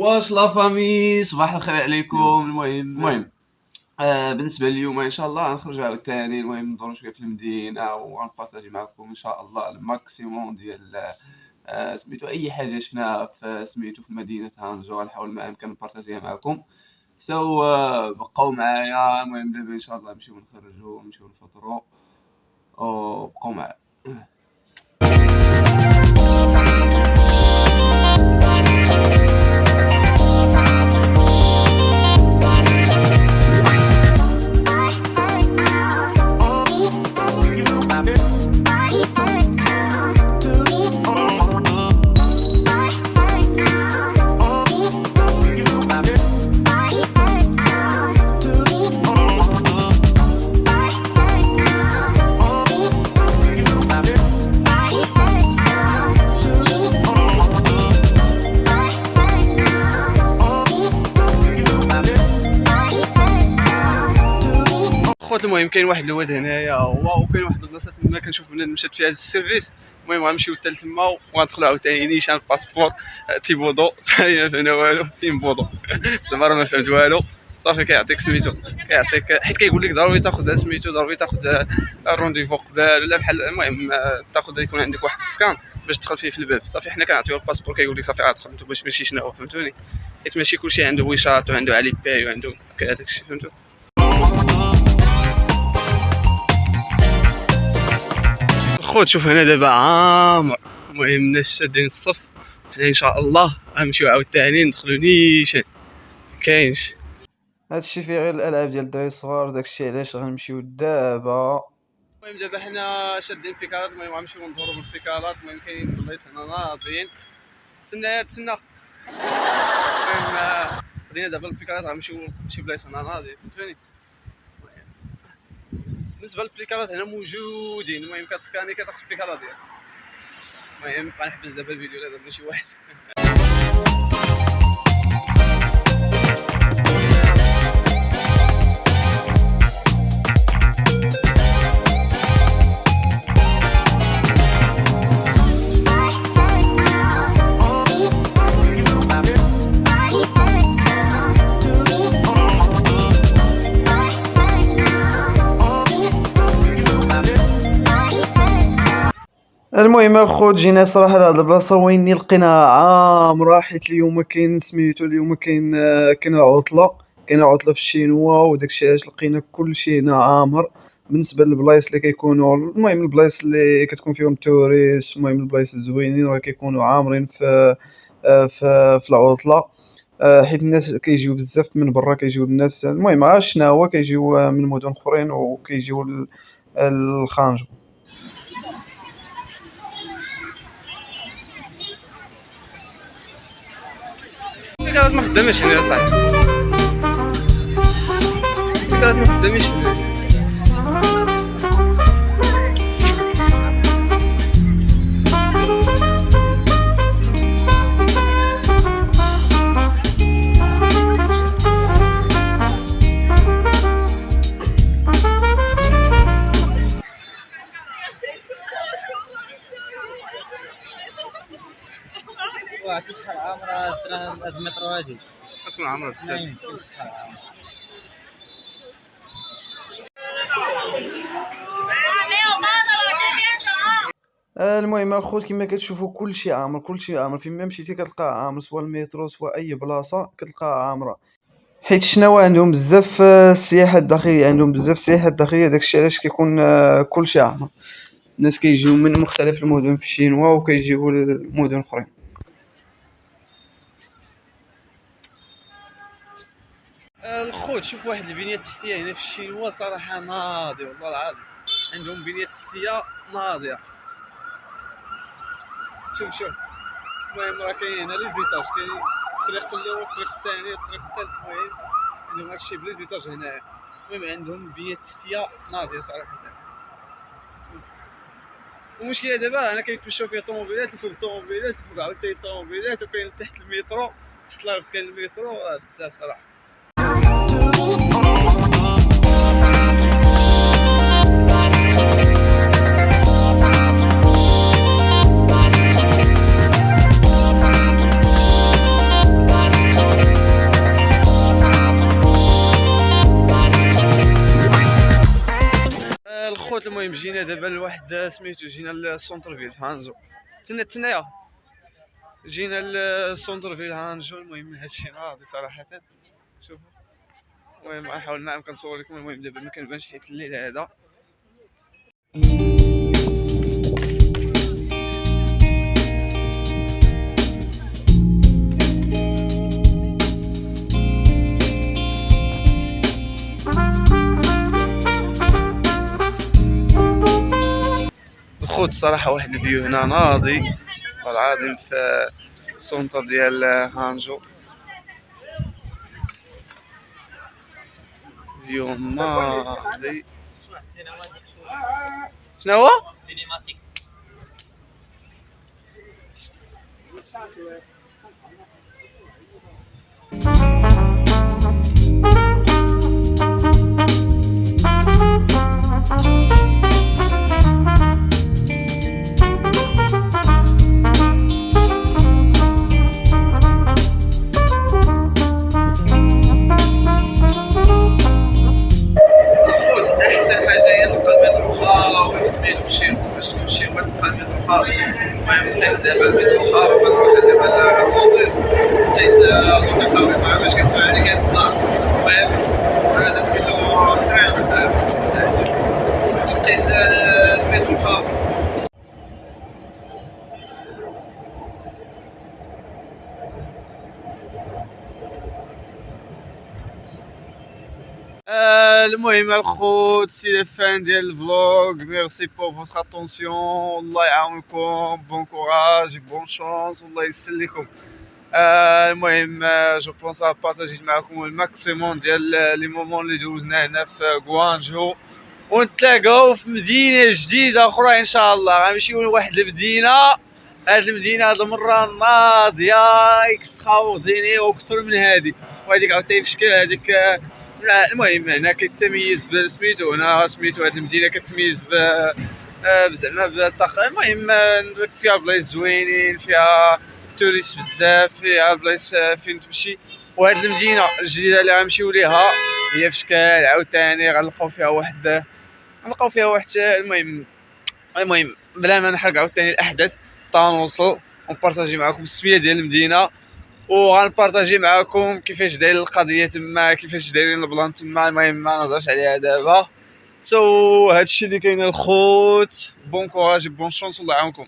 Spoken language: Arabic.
واش لا فامي، صباح الخير عليكم. المهم بالنسبه لليوم ان شاء الله غنخرجوا عاوتاني، المهم ندورو شويه في المدينه وغنبارطاجي معكم ان شاء الله الماكسيموم ديال سميتو اي حاجه شفناها في سميتو في مدينه هانجو غنحاول ما امكن نبارطاجيها معكم. بقاو معايا. المهم دابا ان شاء الله نمشيو نخرجوا نمشيو نفطروا وبقاو معايا. خوت المهم كاين واحد الواد هنايا هو، وكاين واحد البلاصه تما كنشوف بنادم مشات فيها السيرفيس. المهم غنمشيو حتى لتما وغندخلو عاوتاني نيشان الباسبور تيبودو صافي ما فهمنا والو تيمبودو زعما راه ما فهمت والو. صافي كيعطيك سميتو كيعطيك حيت كيقول لك ضروري تاخذ سميتو ضروري تاخذ الرونديفو قبل ولا بحال. المهم تاخذ يكون عندك واحد السكان باش تدخل فيه في الباب. صافي حنا كنعطيو الباسبور كيقول لك صافي غادخل انت باش ماشي شنو فهمتوني، حيت ماشي كلشي عنده ويشات وعنده علي باي وعنده هذاك الشيء فهمتو. خوت شوف هنا دابا عامر، المهم الناس شادين الصف. حنا ان شاء الله غنمشيو عاوتاني ندخلو نيشان كاينش هادشي فيه غير الالعاب ديال الدراري الصغار، داكشي علاش غنمشيو دابا. المهم دابا حنا شادين بيكالات، المهم غنمشيو ندورو بالبيكالات. المهم كاينين بلايص هنا ناضيين. تسنى المهم خدينا دابا البيكالات غنمشيو لشي بلايص هنا ناضيين فهمتوني. بالنسبه للبيكالات هنا موجودين، المهم كتسكاني كتاخذ البيكالا ديالك. المهم غنحبس دابا الفيديو لا دابا شي واحد. المهم الخوت جينا صراحه لهاد البلاصه وين لقينا عامره، حيت اليوم كاين سميتو اليوم كاين العطله في الشينوا وداكشي علاش لقينا كلشي هنا عامر. بالنسبه للبلايص اللي كيكونوا المهم البلايص اللي كتكون فيهم توريست، المهم البلايص الزوينين راه كيكونوا عامرين في العطله، حيت الناس كيجيو بزاف من برا كيجيو الناس. المهم عرفت شنو هو كيجيو من مدن اخرين وكيجيو الخانجو. البيكالات ما خداماش هنا صاحبي، البيكالات ما خدامينش هنا. تسحر عامرة هاد المترو هادي كتكون عامرة بزاف. تسحر عامرة. المهم الخوت كما كتشوفوا كلشي عامر فين ما مشيتي كتلقاه عامر، سواء المترو سواء اي بلاصه كتلقاها عامره، حيت شنو عندهم بزاف السياحه الداخليه داكشي علاش كيكون كلشي عامر. الناس كيجيو من مختلف المدن في الشينوا وكيجيو لمدن اخرين. الخوت شوف واحد البنيه التحتيه هنا في الشينوا صراحه ناضيه والله العظيم، عندهم بنيه تحتيه ناضيه. شوف المهم راه كاين هنا لي زيتاج، كاين الطريق الاول الطريق الثاني الطريق الثالث. المهم عندهم هادشي بلي زيتاج هنايا. المهم عندهم بنيه تحتيه ناضيه صراحه. المشكله دابا انا كيتمشاو فيها طوموبيلات الفوق الطوموبيلات الفوق عاوتاني الطوموبيلات، وكاين تحت المترو تحت الارض كاين المترو بزاف صراحه. دابا لواحد سميتو، جينا للسونتر فيل في هانجو. تنايا جينا للسونتر فيل هانجو. المهم هادشي ناضي صراحه. شوفوا المهم غنحاول نعم كنصور لكم. المهم دابا ما كنبانش حيت الليل هذا. الخوت الصراحه واحد الفيو هنا ناضي والعظيم في السونتر ديال هانجو. فيو ناضي. شنو هو؟ سينيماتيك. احسن حاجه هي تلقى المترو خاوي سميتو تمشي باش تمشي وتلقى المترو خاوي. المهم لقيت دابا المترو خاوي ونروح دابا للموطيل. لقيت لوطيل خاوي ما عرفتش كتسمع لي كيتصدع. المهم هذا سميتو ترين. لقيت المترو خاوي. المهم الخوت سي لا فان ديال الفلوغ. ميرسي بور فوتر اتونسيون. الله يعاونكم. بون كوراج بون شانس. الله يسر لكم. المهم جو بونس بارطاجيت معكم الماكسيموم ديال لي مومون اللي دوزنا هنا في غوانجو. ونتلاقاو في مدينه جديده اخرى ان شاء الله. غنمشيو لواحد المدينه. هاد المدينه هاد المره ناضيه اكستراورديني واكثر من هادي. وهذيك عاوتاني في شكل هذيك. المهم هنا كتميز بسميتو. هنا سميتو هاد المدينه كتميز بزعما بالطاقه. المهم فيها بلايص زوينين، فيها توريست بزاف، فيها بلايص فين تمشي. وهاد المدينه الجديده اللي غنمشيو ليها هي في شكال عاوتاني غنلقاو فيها واحد المهم بلا ما نحرق عاوتاني الاحداث نوصل ونبارطاجي معكم السميه ديال المدينه. وغنبارطاجي معكم كيفاش داير القضيه تما، كيفاش دايرين البلان تما. المهم ما نهضرش عليها دابا. هادشي اللي كاين الخوت. بون كوراج بون شونس. الله يعاونكم.